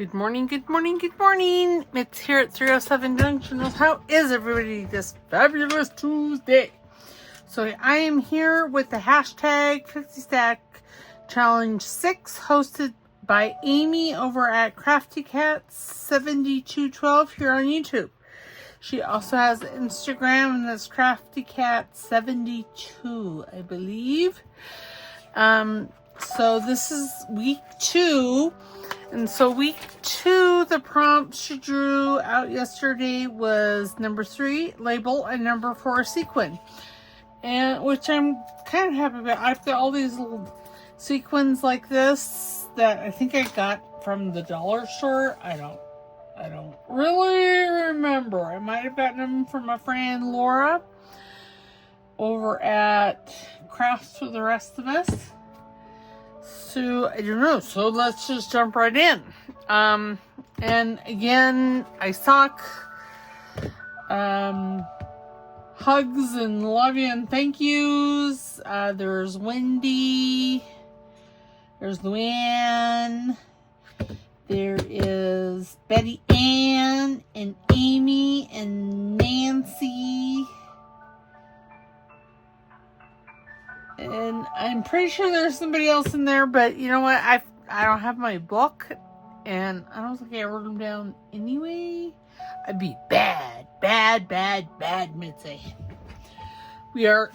Good morning, good morning, good morning. It's here at 307 Junction. How is everybody this fabulous Tuesday? So I am here with the hashtag 50 Stack Challenge 6 hosted by Amy over at Crafty Cat 7212 here on YouTube. She also has Instagram, and that's Crafty Cat 72, I believe. So this is week 2. And so week 2, the prompt she drew out yesterday was number 3, label, and number 4, sequin. And which I'm kind of happy about. I've got all these little sequins like this that I think I got from the dollar store. I don't really remember. I might have gotten them from my friend Laura over at Crafts for the Rest of Us. So, I don't know. So, let's just jump right in. And again, I suck. Hugs and love you and thank yous. There's Wendy. There's Luann. There is Betty Ann and Amy and Nancy. And I'm pretty sure there's somebody else in there, but you know what? I don't have my book, and I don't think I wrote them down anyway. I'd be bad, Mitzi. We are,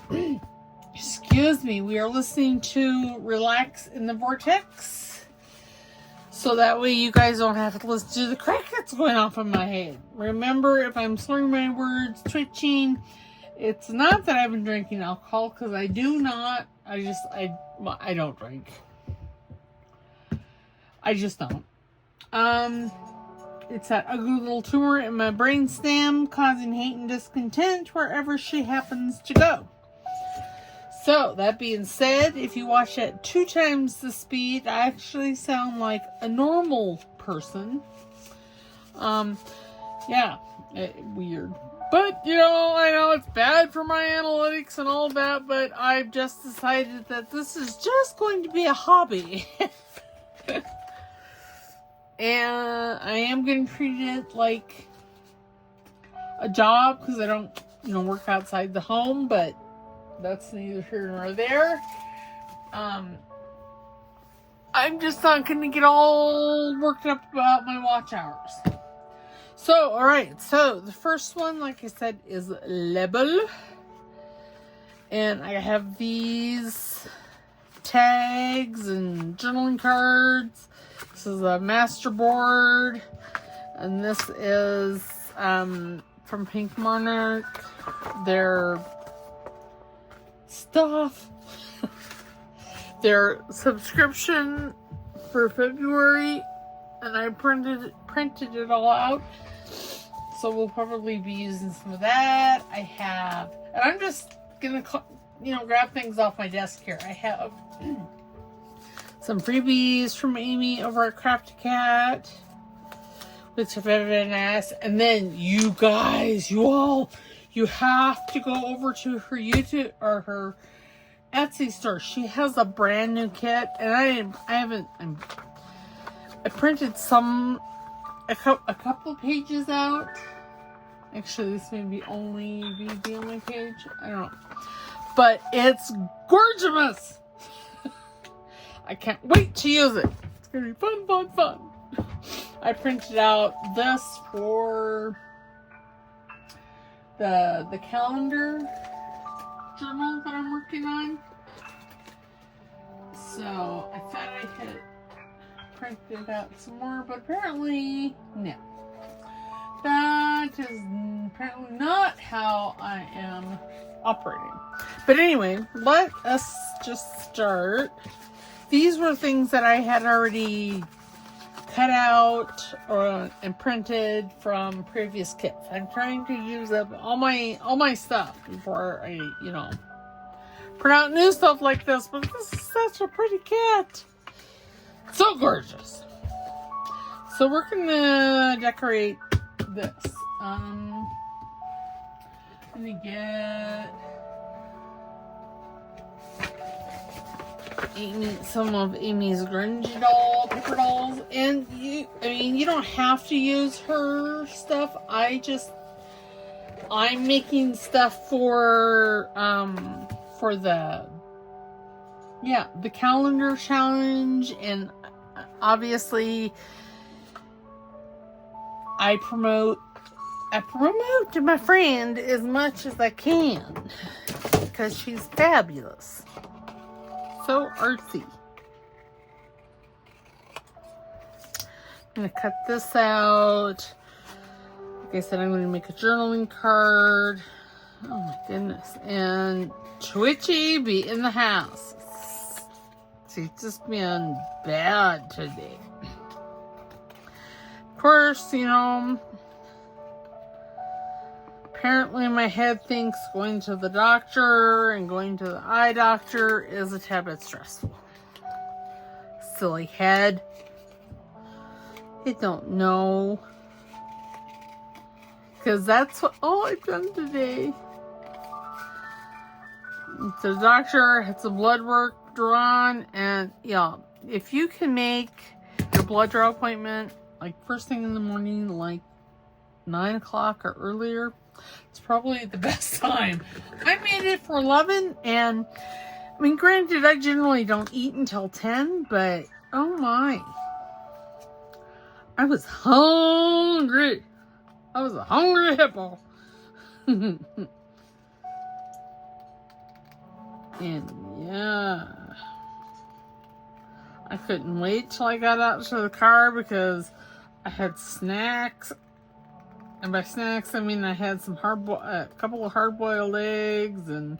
excuse me, we are listening to Relax in the Vortex, so that way you guys don't have to listen to the crickets going off in my head. Remember, if I'm slurring my words, twitching, it's not that I've been drinking alcohol, because I do not. I don't drink. I just don't. It's that ugly little tumor in my brainstem causing hate and discontent wherever she happens to go. So, that being said, if you watch at 2 times the speed, I actually sound like a normal person. Yeah, weird. But, you know, I know it's bad for my analytics and all that, but I've just decided that this is just going to be a hobby. And I am going to treat it like a job, because I don't, work outside the home, but that's neither here nor there. I'm just not going to get all worked up about my watch hours. So, alright, so the first one, like I said, is label. And I have these tags and journaling cards. This is a master board. And this is from Pink Monarch. Their stuff. Their subscription for February. And I printed it all out. So we'll probably be using some of that. I have, and I'm just gonna, grab things off my desk here. I have some freebies from Amy over at Crafty Cat, which are very nice. And then you guys, you have to go over to her YouTube or her Etsy store. She has a brand new kit, and I printed a couple pages out. Actually, this may be the only page. I don't know. But it's gorgeous. I can't wait to use it. It's going to be fun. I printed out this for the calendar journal that I'm working on. So, I thought I had printed out some more, but apparently no. That is apparently not how I am operating. But anyway, let us just start. These were things that I had already cut out and printed from previous kits. I'm trying to use up all my stuff before I, print out new stuff like this. But this is such a pretty kit. So gorgeous. So we're gonna decorate this. Let me get some of Amy's grungy doll paper dolls, and you don't have to use her stuff. I'm making stuff for the calendar challenge, and obviously I promote to my friend as much as I can because she's fabulous. So artsy. I'm going to cut this out. Like I said, I'm going to make a journaling card. Oh my goodness. And Twitchy be in the house. She's just been bad today. Of course, apparently my head thinks going to the doctor and going to the eye doctor is a tad bit stressful. Silly head. It don't know. Because that's all I've done today. To the doctor, had some blood work drawn, and if you can make your blood draw appointment like first thing in the morning, like 9 o'clock or earlier, it's probably the best time. I made it for 11, and granted, I generally don't eat until 10, but oh my, I was hungry. I was a hungry hippo. And yeah, I couldn't wait till I got out to the car because I had snacks. And by snacks, I mean I had some a couple of hard-boiled eggs and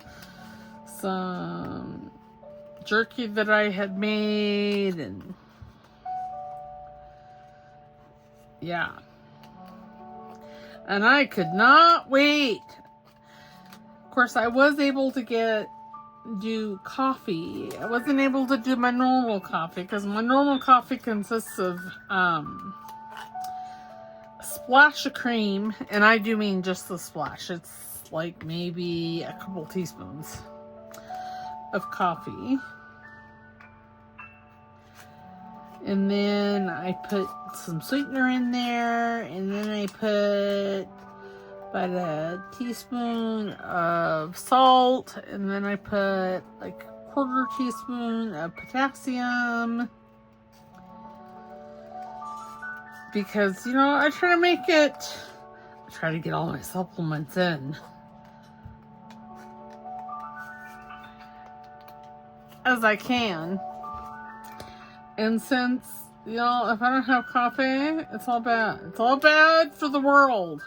some jerky that I had made, and yeah. And I could not wait. Of course, I was able to do coffee. I wasn't able to do my normal coffee because my normal coffee consists of a splash of cream, and I do mean just the splash. It's like maybe a couple teaspoons of coffee. And then I put some sweetener in there, and then I put about a teaspoon of salt, and then I put like a quarter teaspoon of potassium, because I try to get all my supplements in as I can. And since if I don't have coffee, it's all bad. It's all bad for the world.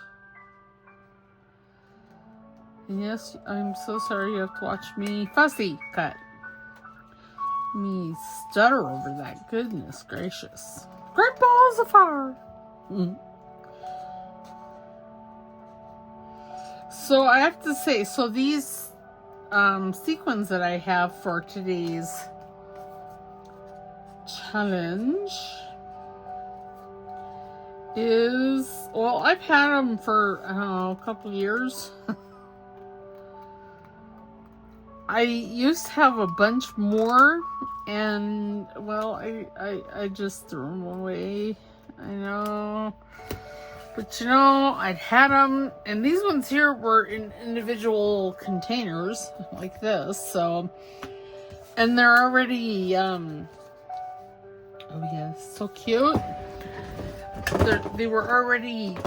And yes, I'm so sorry you have to watch me fussy cut. Me stutter over that. Goodness gracious. Great balls of fire. So I have to say, these sequins that I have for today's challenge is, I've had them for a couple years. I used to have a bunch more, and I just threw them away. I know, but I'd had them, and these ones here were in individual containers like this, and they're already oh yes, so cute. They were already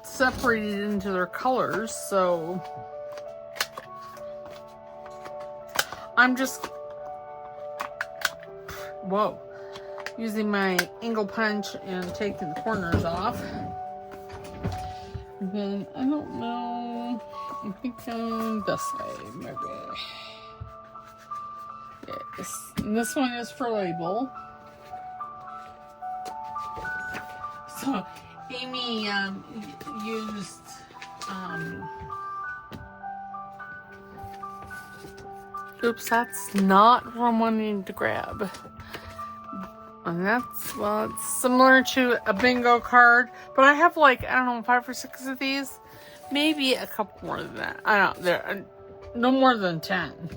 separated into their colors, so I'm just using my angle punch and taking the corners off. And then I don't know, I think this way maybe. Yes, and this one is for label. So Amy used oops, that's not what I'm wanting to grab. And that's, it's similar to a bingo card, but I have 5 or 6 of these, maybe a couple more than that. I don't know, there are no more than 10.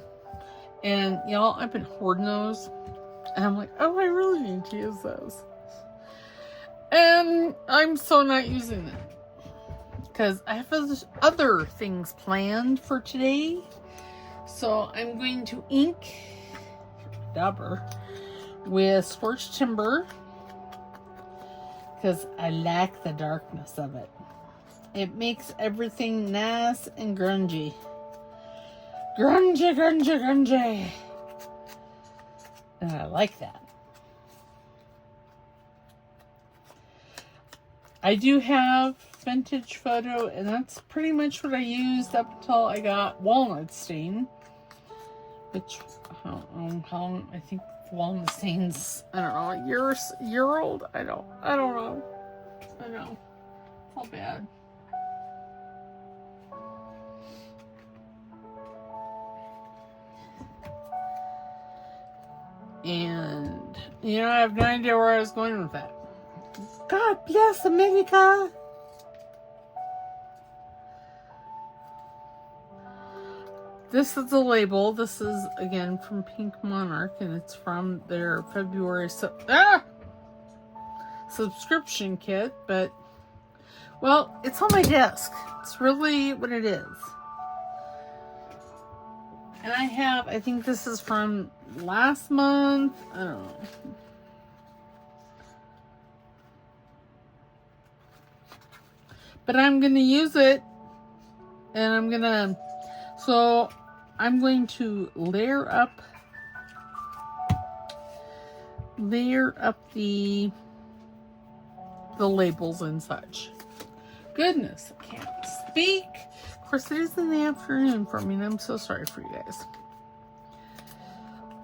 And y'all, I've been hoarding those. And I'm like, oh, I really need to use those. And I'm so not using it. Because I have other things planned for today. So I'm going to ink Dabber with Scorched Timber. Because I like the darkness of it. It makes everything nice and grungy. Grungy, grungy, grungy. And I like that. I do have Vintage Photo, and that's pretty much what I used up until I got Walnut Stain. Which, I don't know how long, I think Walnut Stain's, I don't know, a year old? I don't know. I know. It's all bad. And, you know, I have no idea where I was going with that. God bless America! This is a label. This is, again, from Pink Monarch, and it's from their February subscription kit, but, well, it's on my desk. It's really what it is. And I think this is from last month. I don't know. But I'm going to use it. And I'm going to layer up the labels and such. Goodness, I can't speak. Of course, it is in the afternoon for me, and I'm so sorry for you guys.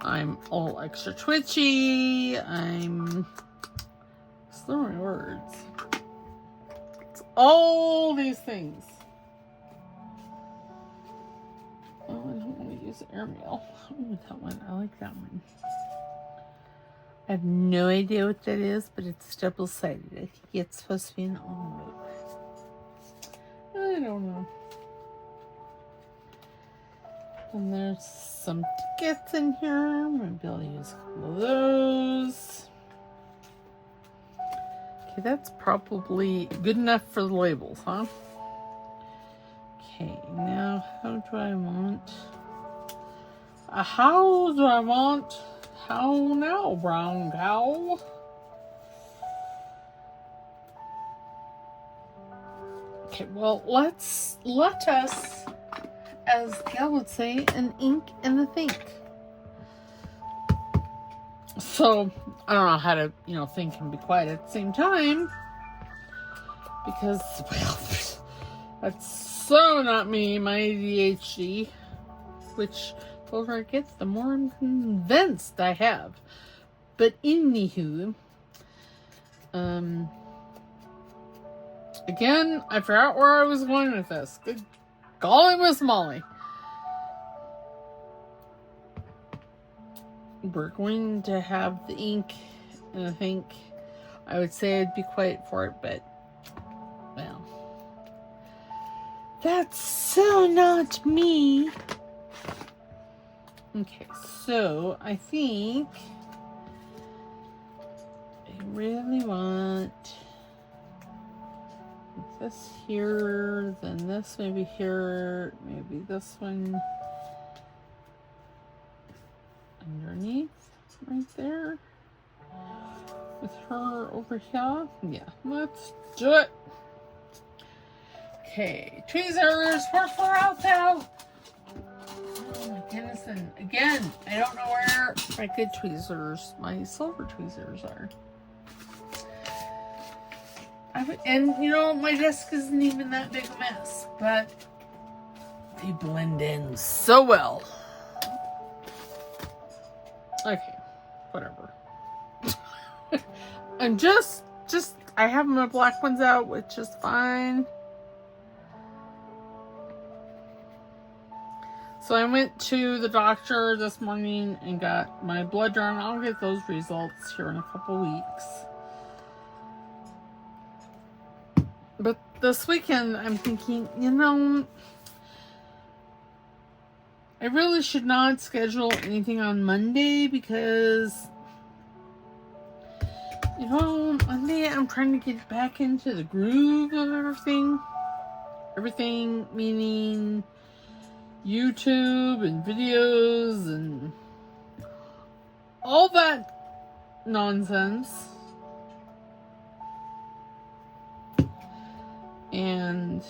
I'm all extra twitchy. I'm slurring my words. It's all these things. Oh, I don't want to use airmail. That one. I like that one. I have no idea what that is, but it's double-sided. I think it's supposed to be an envelope. I don't know. And there's some tickets in here. Maybe I'll use a couple of those. Okay, that's probably good enough for the labels, huh? Okay, now how now, brown cow? Okay, well, let us, as Gal would say, an ink and a think. So, I don't know how to, think and be quiet at the same time. Because, well, that's so not me, my ADHD. Which, the older I get, the more I'm convinced I have. But anywho, again, I forgot where I was going with this. Good golly, Miss Molly. We're going to have the ink, and I think I would say I'd be quiet for it, but, well, that's so not me. Okay, so I think I really want this here, then this maybe here, maybe this one underneath right there with her over here. Yeah, let's do it. Okay, tweezers for Floral. Oh my goodness, and again, I don't know where my good tweezers, my silver tweezers are. My desk isn't even that big a mess, but they blend in so well. Okay, whatever. And just I have my black ones out, which is fine. So I went to the doctor this morning and got my blood drawn. I'll get those results here in a couple weeks. But this weekend, I'm thinking, I really should not schedule anything on Monday because, you know, Monday I'm trying to get back into the groove of everything. Everything meaning YouTube and videos and all that nonsense. And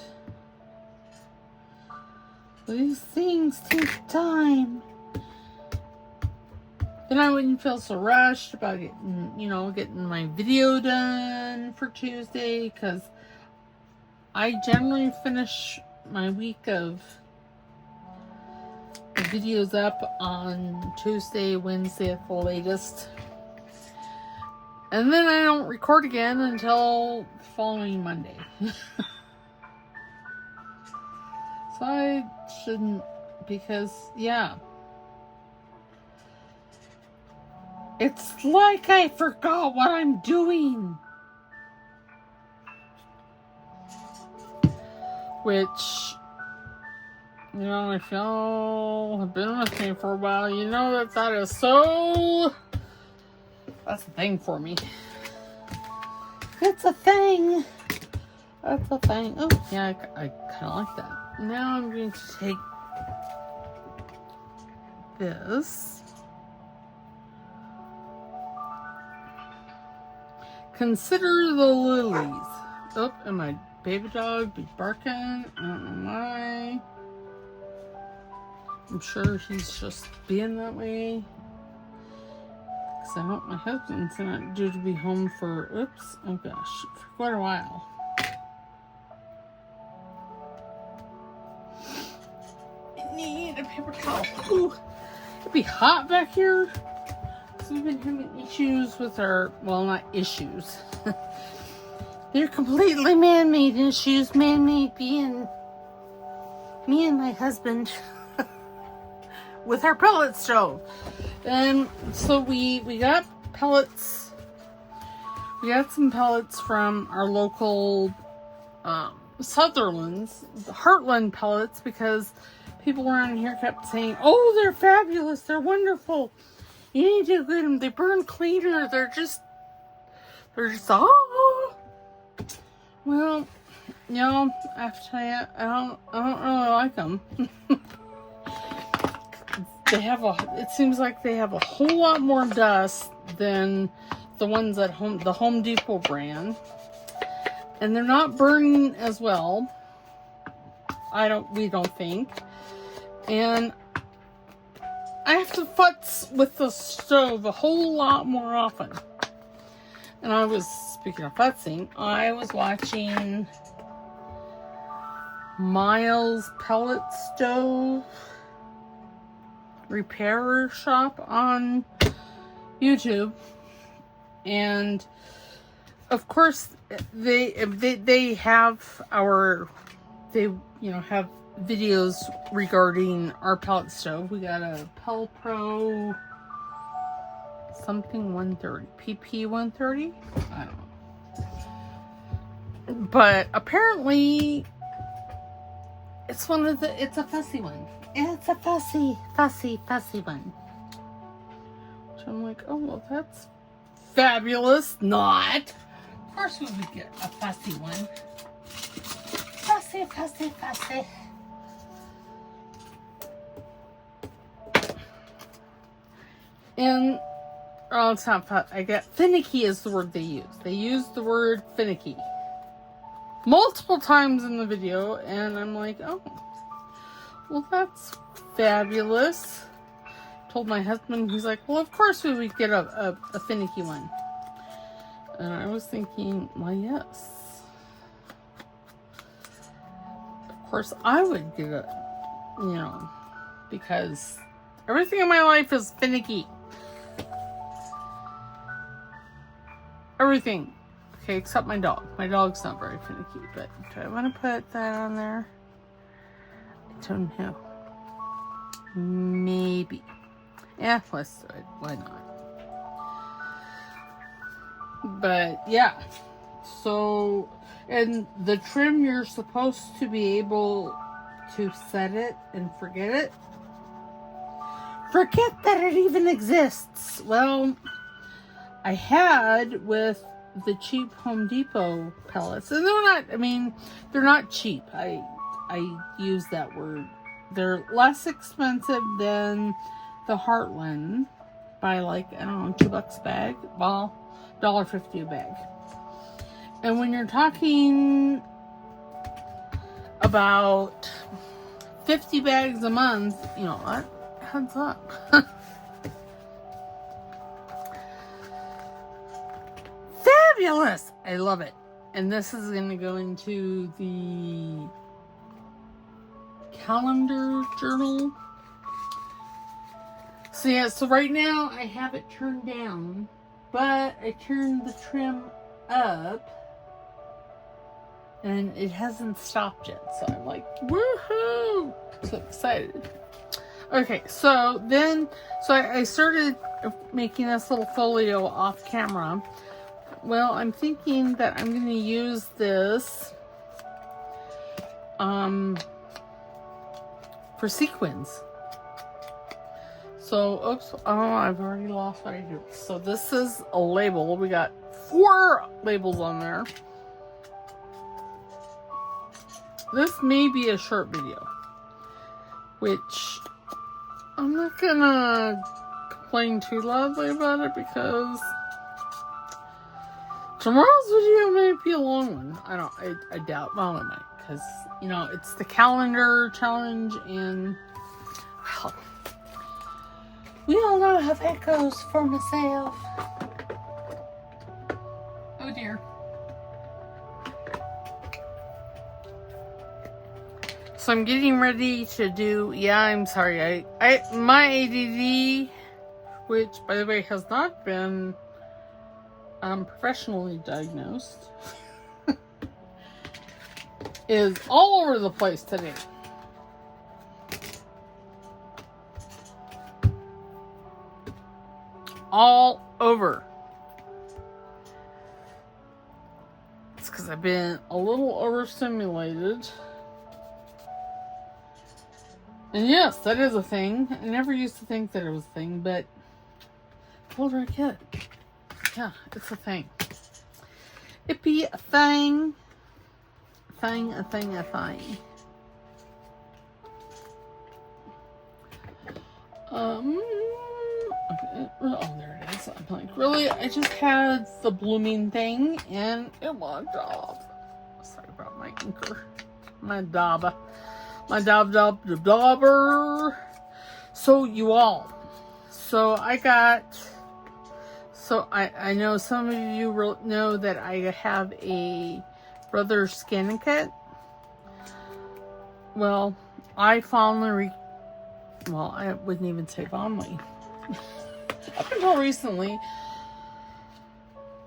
these things take time. Then I wouldn't feel so rushed about getting my video done for Tuesday, because I generally finish my week of the videos up on Tuesday, Wednesday at the latest. And then I don't record again until the following Monday. So I shouldn't, because, yeah. It's like I forgot what I'm doing. Which, you know, if y'all have been with me for a while, you know that is so... That's a thing for me. It's a thing. That's a thing. Oh, yeah, I kind of like that. Now I'm going to take this. Consider the lilies. Oh, and my baby dog be barking. I don't know why. I'm sure he's just being that way. Because I hope my husband's not due to be home for, oops, oh gosh, for quite a while. I need a paper towel. Ooh, it'd be hot back here. So we've been having issues with our, well, not issues. They're completely man-made issues. Man-made being me and my husband with our pellet stove. And so we got pellets. We got some pellets from our local Sutherlands, the Heartland pellets, because people around here kept saying, "Oh, they're fabulous. They're wonderful. You need to get them. They burn cleaner. They're just oh." Well, you know, I have to tell you, I don't really like them. It seems like they have a whole lot more dust than the ones at the Home Depot brand. And they're not burning as well. We don't think. And I have to futz with the stove a whole lot more often. And speaking of futzing, I was watching Miles Pellet Stove Repair Shop on YouTube. And of course they have have videos regarding our pellet stove. We got a Pel Pro something 130, PP 130. I don't know, but apparently it's a fussy one. It's a fussy one. So I'm like, oh well, that's fabulous. Not. Of course we would get a fussy one. Fussy. And, oh, it's not fussy. I get finicky is the word they use. They use the word finicky multiple times in the video, and I'm like, oh, well, that's fabulous. Told my husband, he's like, well, of course we would get a finicky one. And I was thinking, well, yes. Of course I would get it, because everything in my life is finicky. Everything. Okay, except my dog. My dog's not very finicky, but do I want to put that on there? I don't know. Maybe. Yeah, let's do it. Why not? But yeah. So, and the trim, you're supposed to be able to set it and forget it. forget that it even exists. Well, I had with the cheap Home Depot pellets, and they're not, I mean, they're not cheap. I use that word. They're less expensive than the Heartland by like, I don't know, $2 a bag. Well, $1.50 a bag. And when you're talking about 50 bags a month, you know, that adds up. Fabulous! I love it. And this is going to go into the calendar journal. So yeah, so right now I have it turned down, but I turned the trim up and it hasn't stopped yet. So I'm like, woohoo! So excited. Okay, so then, I started making this little folio off camera. Well, I'm thinking that I'm going to use this for sequins. So, oops, oh, I've already lost what I do. So this is a label. We got 4 labels on there. This may be a short video, which I'm not gonna complain too loudly about it because tomorrow's video may be a long one. I doubt. Well, it might, because, you know, it's the calendar challenge, and, well, we all know how that goes for myself. Oh dear. So I'm getting ready to do, yeah, I'm sorry, my ADD, which, by the way, has not been professionally diagnosed, is all over the place today. All over. It's because I've been a little overstimulated. And yes, that is a thing. I never used to think that it was a thing, but the older I get, yeah, it's a thing. It be a thing. A thing. Okay. Oh, there it is. I'm like, really? I just had the blooming thing and it logged off. Sorry about my inker. My dauber. So you all. So I got. So I know some of you know that I have a brother scanning kit. Well, I finally. Well, I wouldn't even say fondly. Up until recently,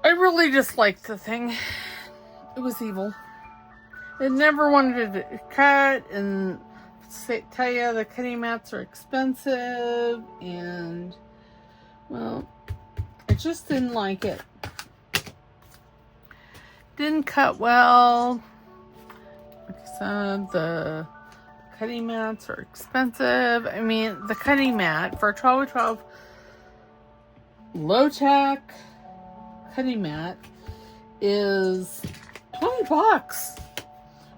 I really disliked the thing. It was evil. It never wanted to cut, and tell you the cutting mats are expensive, and, well, I just didn't like it. Didn't cut well. Like I said, the cutting mats are expensive. I mean, the cutting mat for a 12x12 low-tech cutting mat is $20.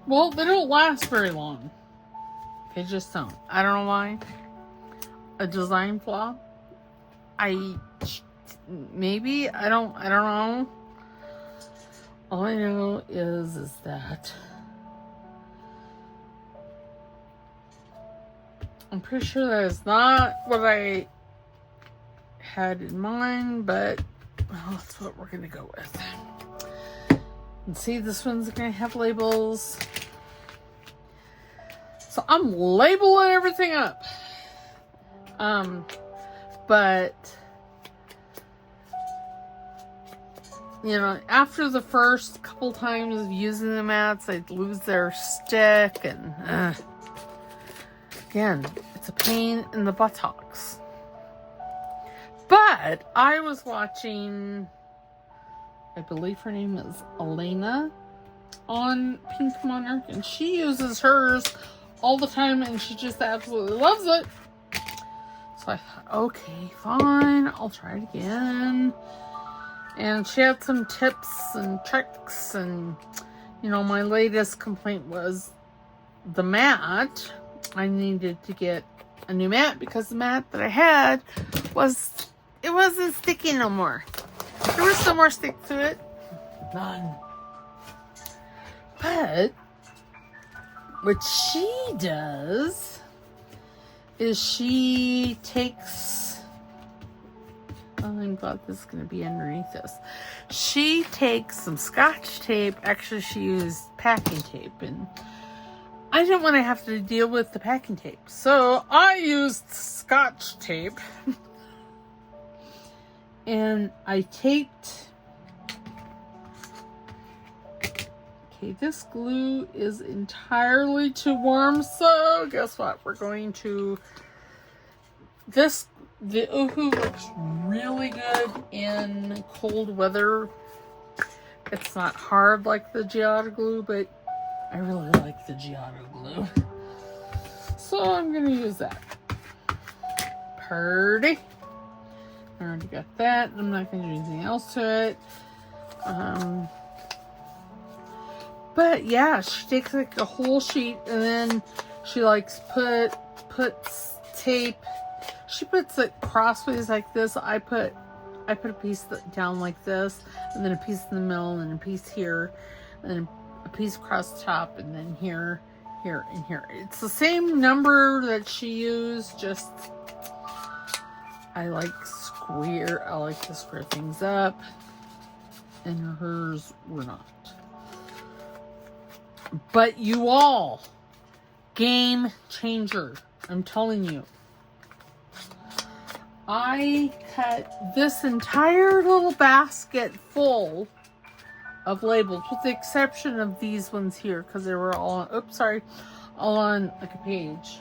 Well, they don't last very long. They just don't. I don't know why. A design flaw? Maybe, I don't know. All I know is that I'm pretty sure that is not what I had in mind, but, well, that's what we're gonna go with. And see, this one's gonna have labels. So I'm labeling everything up. But, you know, after the first couple times of using the mats, they'd lose their stick, and again, it's a pain in the buttocks. But I was watching, I believe her name is Elena on Pink Monarch, and she uses hers all the time, and she just absolutely loves it. So So I thought, okay, fine, I'll try it again. And she had some tips and tricks, and you know, my latest complaint was the mat. I needed to get a new mat because the mat that I had wasn't sticky no more. There was some more stick to it. None. But what she does is she takes, I'm glad this is going to be underneath this. She takes some Scotch tape. Actually, she used packing tape, and I didn't want to have to deal with the packing tape. So I used Scotch tape. And I taped. Okay, this glue is entirely too warm. So guess what? We're going to... The Uhu looks really good in cold weather. It's not hard like the Giada glue, but I really like the Giada glue. So I'm going to use that. Purdy. I already got that. I'm not going to do anything else to it. But yeah, she takes like a whole sheet, and then she likes puts tape. She puts it crossways like this. I put a piece down like this, and then a piece in the middle, and a piece here, and then a piece across the top, and then here, here, and here. It's the same number that she used, just I like to square things up, and hers were not. But you all, game changer, I'm telling you. I cut this entire little basket full of labels, with the exception of these ones here, because they were all on like a page.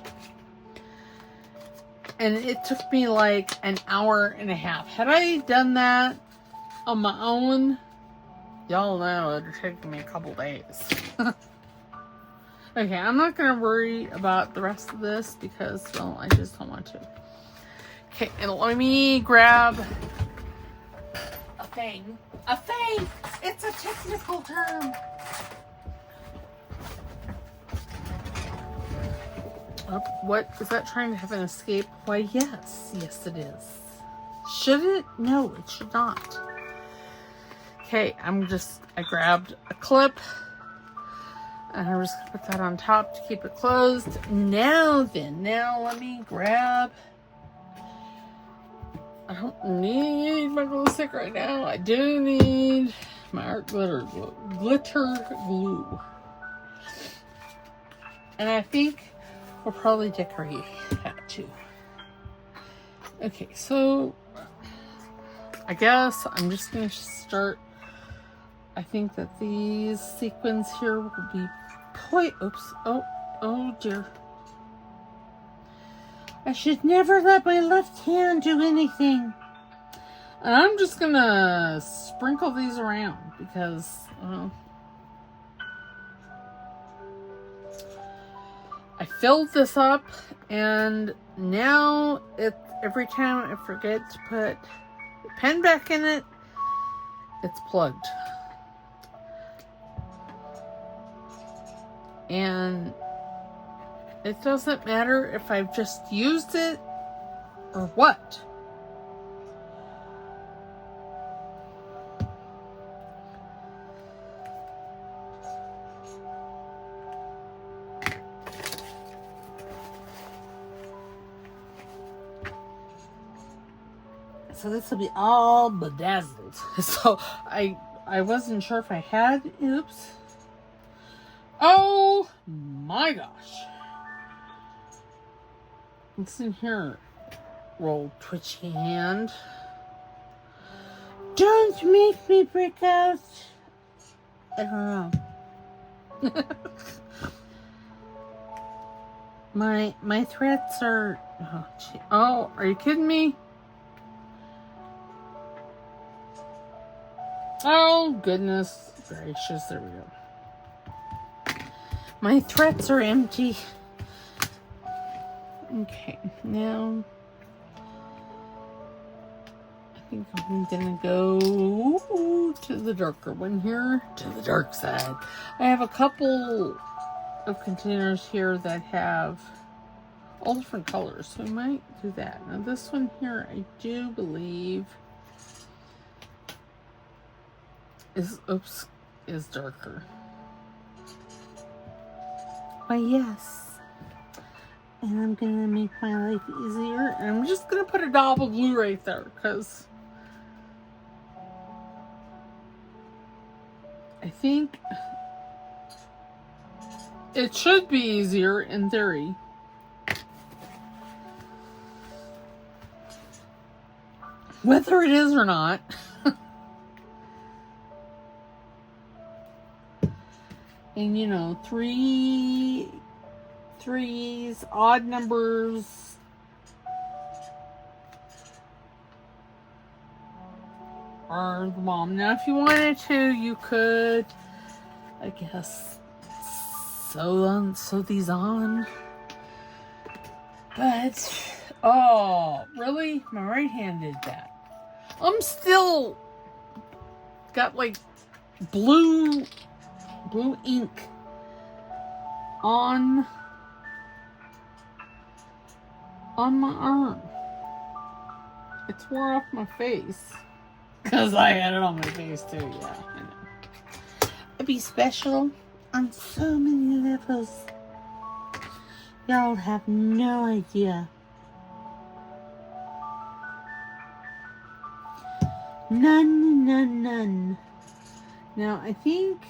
And it took me like an hour and a half. Had I done that on my own, y'all know it would have taken me a couple days. Okay, I'm not going to worry about the rest of this because, well, I just don't want to. Okay, and let me grab a thing. A thing! It's a technical term. Oh, what? Is that trying to have an escape? Why, yes. Yes, it is. Should it? No, it should not. Okay, I grabbed a clip. And I'm just going to put that on top to keep it closed. Now let me grab... I don't need my glue stick right now. I do need my art glitter glue. And I think we'll probably decorate that too. Okay, so I guess I'm just going to start. I think that these sequins here will be oops. Oh dear. I should never let my left hand do anything. And I'm just gonna sprinkle these around because, I filled this up, and now every time I forget to put the pen back in it, it's plugged. And it doesn't matter if I've just used it or what. So this will be all bedazzled. So I wasn't sure if I had. Oops. Oh my gosh. Listen here, roll twitchy hand. Don't make me break out. I don't know. my threats are... Oh, are you kidding me? Oh, goodness gracious. There we go. My threats are empty. Okay, now think I'm gonna go to the darker one here, to the dark side. I have a couple of containers here that have all different colors, so we might do that. Now this one here, I do believe is darker. Why, yes. And I'm gonna make my life easier. And I'm just gonna put a dab of blue right there, because I think it should be easier in theory. Whether it is or not. And you know, threes, odd numbers. Are the bomb. Now, if you wanted to, you could, I guess, sew these on. But, oh, really? My right hand did that. I'm still got like blue ink on my arm. It's wore off my face. Because I had it on my face too, yeah, I know. I'd be special on so many levels. Y'all have no idea. None. Now, I think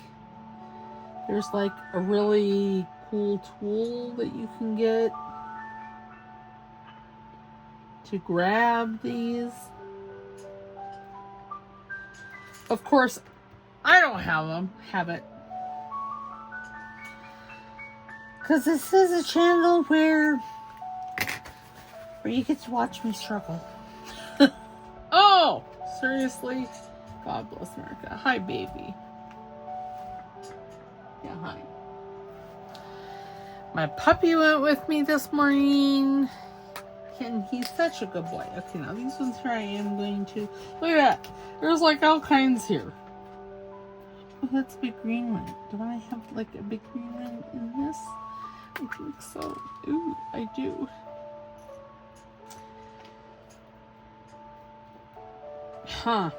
there's like a really cool tool that you can get to grab these. Of course, I don't have it. Because this is a channel where you get to watch me struggle. Oh, seriously? God bless America. Hi, baby. Yeah, hi. My puppy went with me this morning. And he's such a good boy. Okay, now these ones here I am going to... Look at that. There's like all kinds here. Oh, that's a big green one. Do I have like a big green one in this? I think so. Ooh, I do. Huh.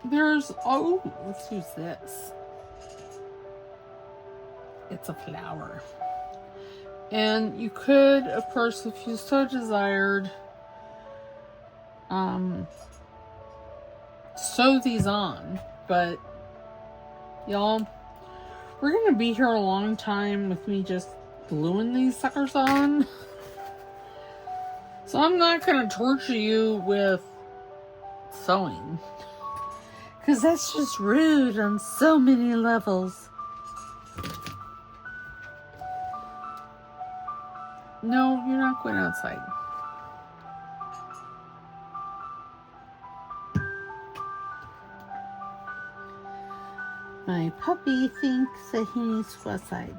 There's... Oh, let's use this. It's a flower. And you could, of course, if you so desired, sew these on. But, y'all, we're going to be here a long time with me just gluing these suckers on. So I'm not going to torture you with sewing. Because that's just rude on so many levels. No, you're not going outside. My puppy thinks that he needs to go outside.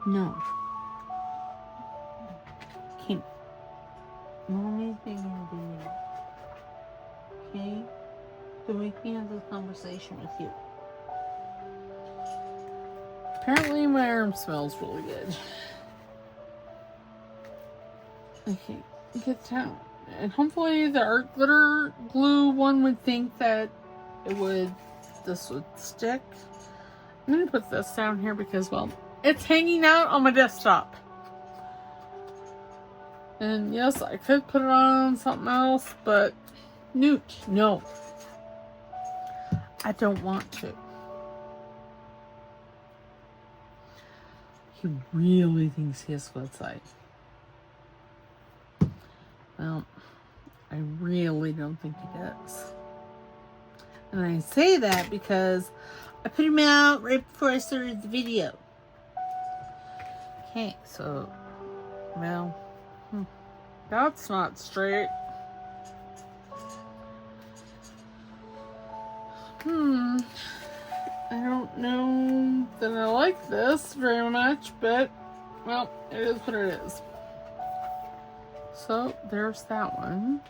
No. Can't. Mommy's being obedient. Okay? Don't make me have this conversation with you. Apparently my arm smells really good. Okay, get down. And hopefully the art glitter glue one would think that this would stick. I'm going to put this down here because, well, it's hanging out on my desktop. And yes, I could put it on something else, but no. I don't want to. He really thinks he has to go outside. Well, I really don't think he does. And I say that because I put him out right before I started the video. Okay, so, well, that's not straight. I don't know that I like this very much, but, well, it is what it is. So there's that one.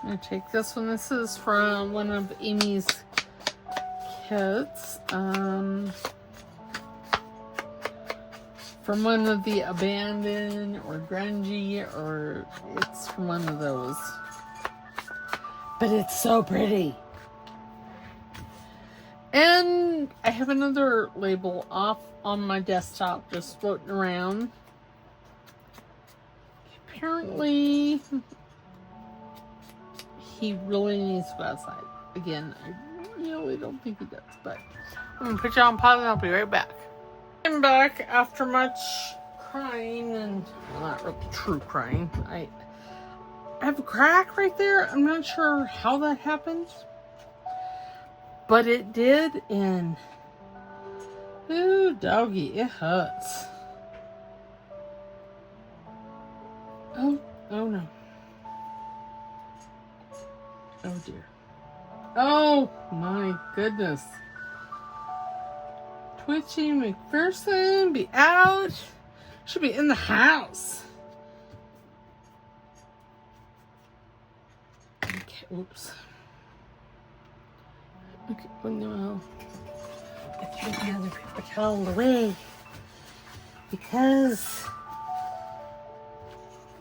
I'm going to take this one. This is from one of Amy's kits. From one of the abandoned or grungy, or it's from one of those. But it's so pretty. And I have another label off on my desktop just floating around. Apparently, he really needs to go outside. Again, I really don't think he does, but I'm going to put you on pause and I'll be right back. I'm back after much crying and, well, not really true crying. I have a crack right there. I'm not sure how that happened, but it did, and ooh, doggy, it hurts. Oh no. Oh dear. Oh my goodness. Twitchy McPherson, be out. Should be in the house. Okay, oops. Okay, oh no. I threw the other paper towel away because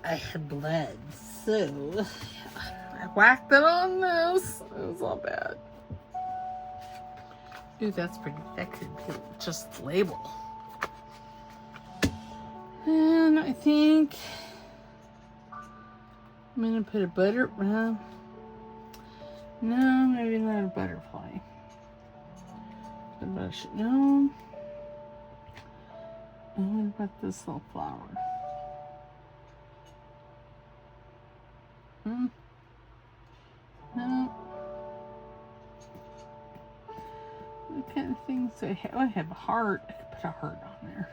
I had bled, so I whacked it on this. It was all bad. Ooh, that's pretty. That could be just label. And I think I'm gonna put a butter. No, maybe not a butterfly. No. And what about this little flower? No. What kind of things do I have? Oh, I have a heart. I could put a heart on there.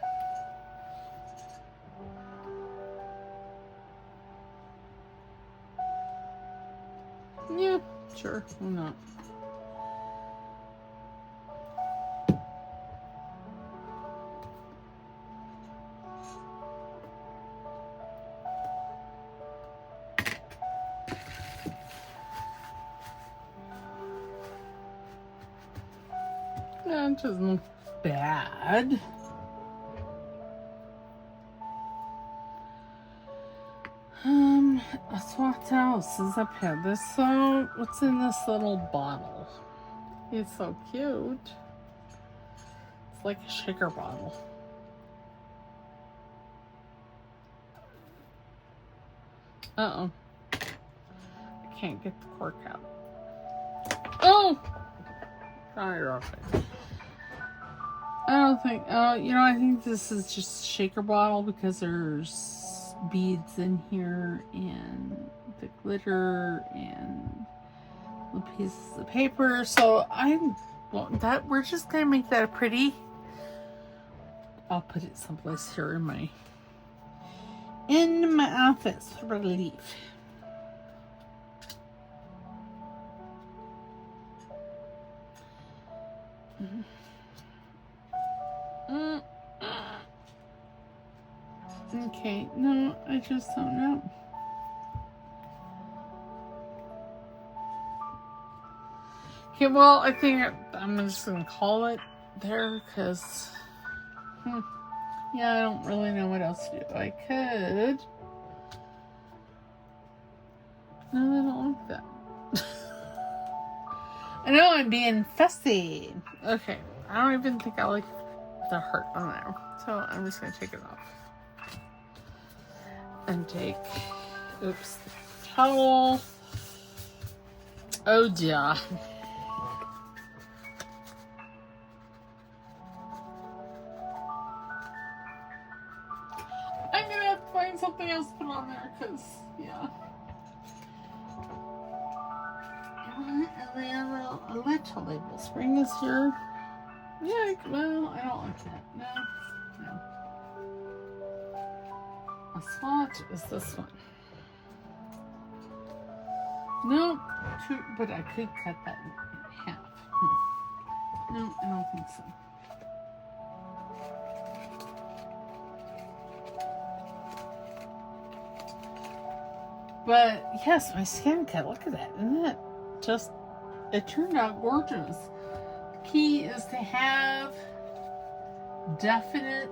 Yeah, sure. Why not? Yeah, it doesn't look bad. What else is up here? This, so what's in this little bottle? It's so cute. It's like a shaker bottle. Uh-oh. I can't get the cork out. Oh! Sorry, Roxy. I don't think, I think this is just a shaker bottle because there's beads in here and the glitter and the pieces of paper. So we're just gonna make that a pretty. I'll put it someplace here in my office for relief. Okay, no, I just don't know. Okay, well, I think I'm just gonna call it there because, yeah, I don't really know what else to do. I could. No, I don't like that. I know I'm being fussy. Okay, I don't even think I like the heart on there, so I'm just gonna take it off. And take, oops, the towel. Oh dear. I'm gonna have to find something else to put on there, because, yeah. A little label. Spring is here. Yeah, well, I don't like that. No. A swatch is this one. No, but I could cut that in half. No, I don't think so. But yes, my skin cat, look at that. Isn't that just, it turned out gorgeous. The key is to have definite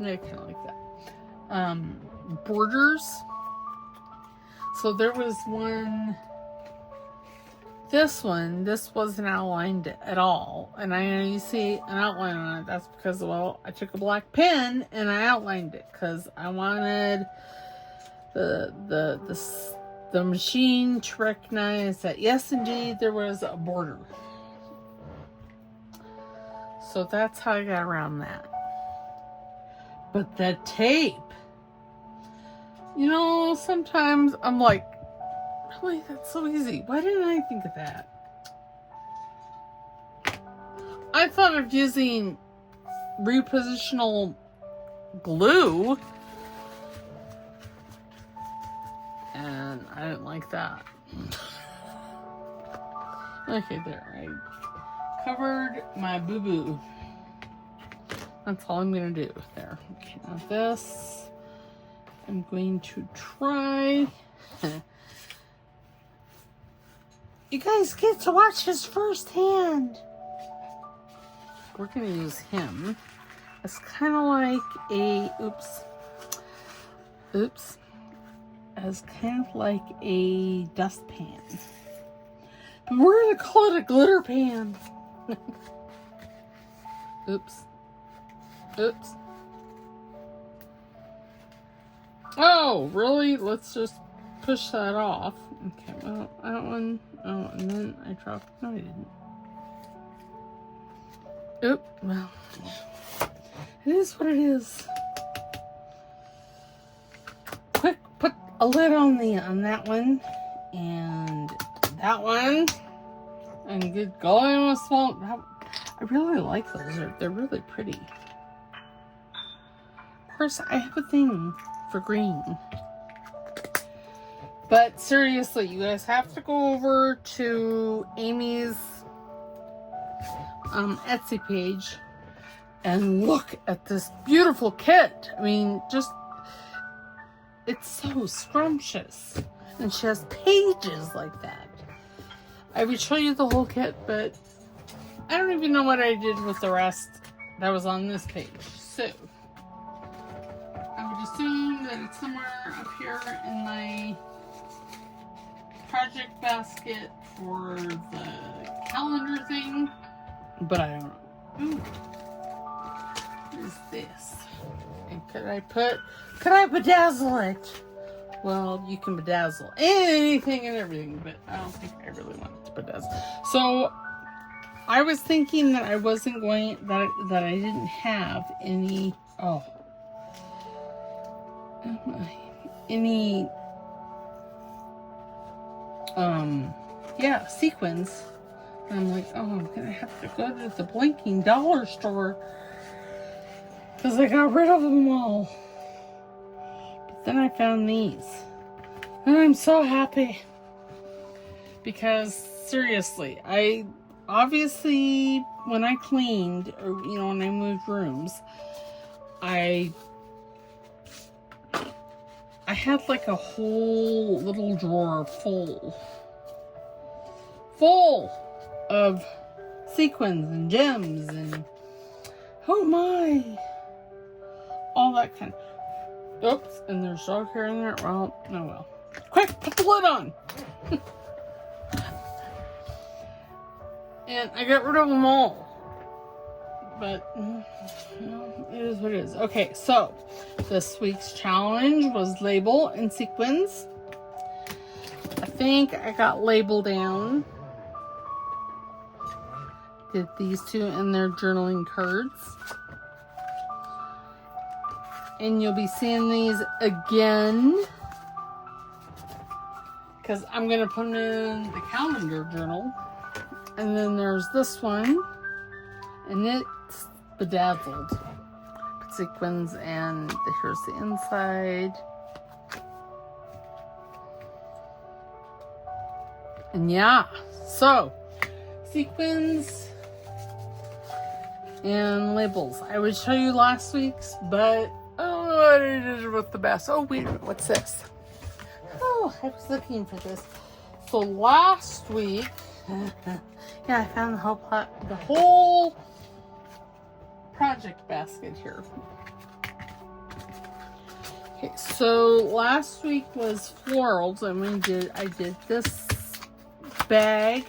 I kind of like that. Borders. So there was one, this wasn't outlined at all. And I know you see an outline on it. That's because, well, I took a black pen and I outlined it because I wanted the machine to recognize that, yes, indeed, there was a border. So that's how I got around that. But the tape, you know, sometimes I'm like, really, that's so easy. Why didn't I think of that? I thought of using repositional glue, and I didn't like that. Okay, there, I covered my boo-boo. That's all I'm gonna do there. Okay, now this, I'm going to try. You guys get to watch this firsthand. We're gonna use him as kind of like a, as kind of like a dustpan. But we're gonna call it a glitter pan. Oops. Oh, really? Let's just push that off. Okay, well, that one. Oh, and then I dropped. No, I didn't. Oop, well. It is what it is. Quick, put a lid on that one. And that one. And good golly, I'm small. I really like those. They're really pretty. Of course, I have a thing for green. But seriously, you guys have to go over to Amy's Etsy page and look at this beautiful kit. I mean, just, it's so scrumptious. And she has pages like that. I would show you the whole kit, but I don't even know what I did with the rest that was on this page. So, I would assume that it's somewhere up here in my project basket for the calendar thing, but I don't know. Ooh. What is this? And could I bedazzle it? Well, you can bedazzle anything and everything, but I don't think I really want it to bedazzle. So I was thinking that I wasn't going, that I didn't have any, sequins. And I'm like, oh, I'm gonna have to go to the blinking dollar store because I got rid of them all. But then I found these, and I'm so happy because seriously, I obviously when I cleaned, or when I moved rooms, I had like a whole little drawer full of sequins and gems and oh my, all that kind of, oops, and there's dog hair in there. Well, oh well. Quick, put the lid on. And I got rid of them all. But, it is what it is. Okay, so this week's challenge was label and sequins. I think I got label down. Did these two in their journaling cards. And you'll be seeing these again, because I'm going to put them in the calendar journal. And then there's this one, and it's bedazzled. Sequins, and here's the inside. And yeah, so sequins and labels. I would show you last week's, but oh, I did it with the best. Oh, wait a minute. What's this? Oh, I was looking for this. So last week, yeah, I found the whole project basket here. Okay, so last week was florals. I did this bag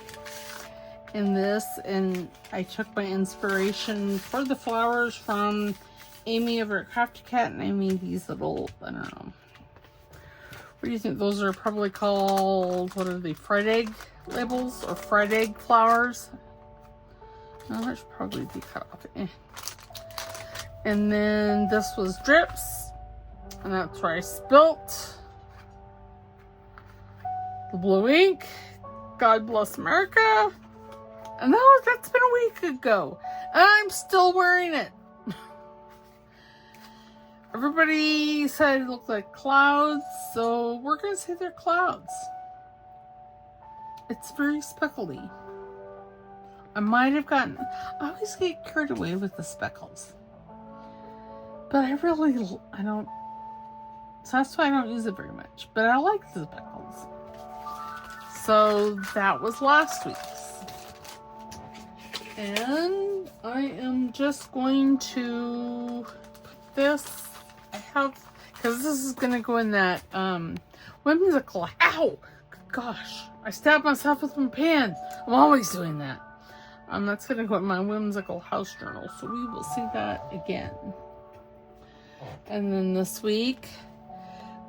and this, and I took my inspiration for the flowers from Amy over at Crafty Cat, and I made these little, I don't know, what do you think? Those are probably called, what are they, fried egg labels or fried egg flowers? No, that should probably be cut off. And then this was drips, and that's where I spilt the blue ink. God bless America. And that's been a week ago, and I'm still wearing it. Everybody said it looked like clouds, so we're going to say they're clouds. It's very speckly. I might have I always get carried away with the speckles. But I don't, so that's why I don't use it very much. But I like the speckles. So that was last week's. And I am just going to put this, because this is going to go in that whimsical, ow, gosh, I stabbed myself with my pen. I'm always doing that. That's going to go in my whimsical house journal, so we will see that again. And then this week,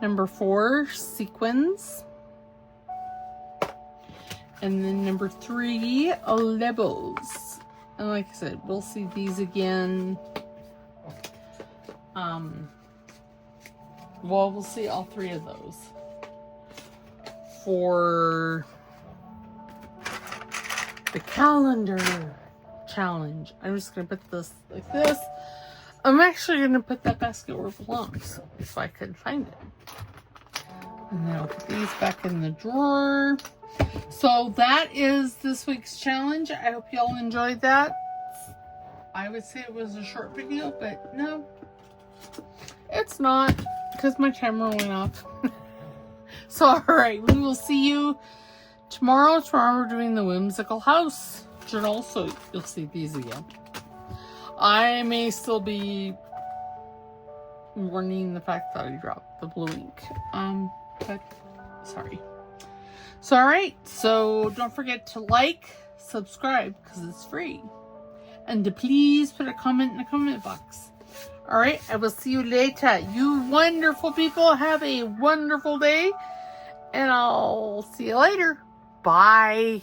number 4, sequins. And then number 3, labels. And like I said, we'll see these again. Well, we'll see all 3 of those for the calendar challenge. I'm just going to put this like this. I'm actually going to put that basket where it belongs, if I can find it. And then I'll put these back in the drawer. So that is this week's challenge. I hope y'all enjoyed that. I would say it was a short video, but no, it's not, because my timer went off. So, alright, we will see you tomorrow. Tomorrow we're doing the whimsical house journal, so you'll see these again. I may still be mourning the fact that I dropped the blue ink. But sorry. So, alright, so don't forget to like, subscribe, because it's free. And to please put a comment in the comment box. Alright, I will see you later. You wonderful people, have a wonderful day. And I'll see you later. Bye.